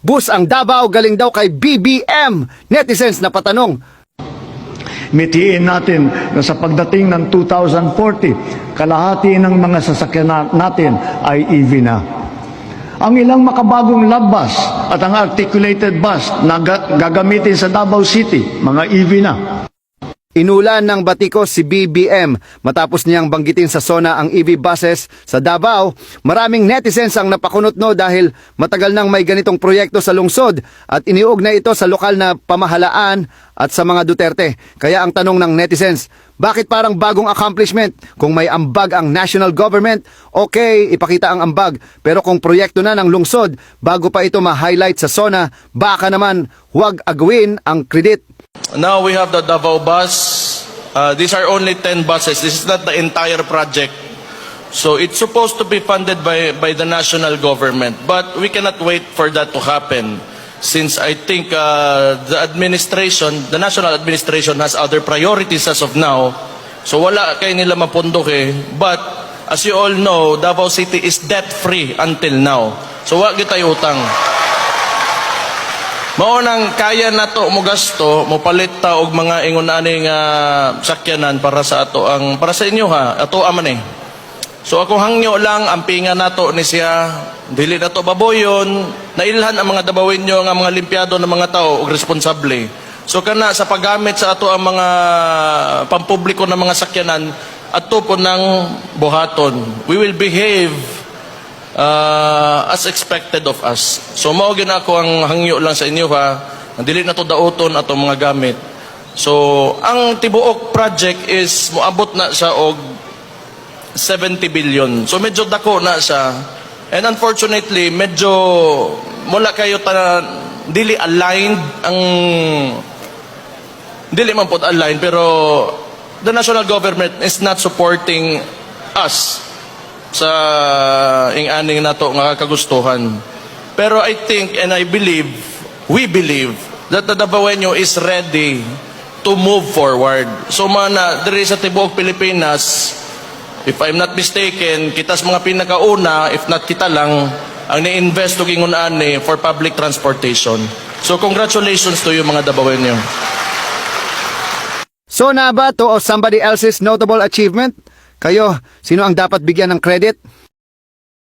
Bus ang Davao galing daw kay BBM. Netizens na patanong. Mitiin natin na sa pagdating ng 2040, kalahati ng mga sasakyan natin ay EV na. Ang ilang makabagong love bus at ang articulated bus na gagamitin sa Davao City, mga EV na. Inulan ng batikos si BBM matapos niyang banggitin sa SONA ang EV buses sa Davao. Maraming netizens ang napakunotno dahil matagal nang may ganitong proyekto sa lungsod at iniugnay ito sa lokal na pamahalaan at sa mga Duterte. Kaya ang tanong ng netizens, bakit parang bagong accomplishment? Kung may ambag ang national government, okay, ipakita ang ambag. Pero kung proyekto na ng lungsod, bago pa ito ma-highlight sa SONA, baka naman huwag agawin ang credit. Now we have the Davao bus. These are only 10 buses. This is not the entire project. So it's supposed to be funded by the national government. But we cannot wait for that to happen. Since I think the national administration has other priorities as of now. So wala kay nila mapundok eh. But as you all know, Davao City is debt-free until now. So wag gyud tayo utang. Maunang kaya na to mo gasto, mo palit ta og mga ingon aning sakyanan para sa inyo ha, ato aman eh. So ako hangyo lang ang pinga nato ni siya, dili na to baboyon, nailhan ang mga Davaoenyo nga mga limpyado ng mga tao og responsable. So kana sa paggamit sa ato ang mga pampubliko ng mga sakyanan ato po ng buhaton. We will behave as expected of us. So mao gyud ako ang hangyo lang sa inyo ha, dili na to daoton ato mga gamit. So ang tibuok project is moabot na sa og 70 billion. So medyo dako na siya. And unfortunately, medyo wala kayo dili aligned ang dili man pod aligned pero the national government is not supporting us sa ing-aning nato nga kagustuhan. Pero I think and I believe, we believe that the Davaoenyo is ready to move forward. So mana diri sa tibuok Pilipinas, if I'm not mistaken, kitas mga pinakauna, if not kita lang, ang ni-invest og ingon ani for public transportation. So congratulations to you mga Davaoenyo. SONA ba to o somebody else's notable achievement? Kayo, sino ang dapat bigyan ng credit?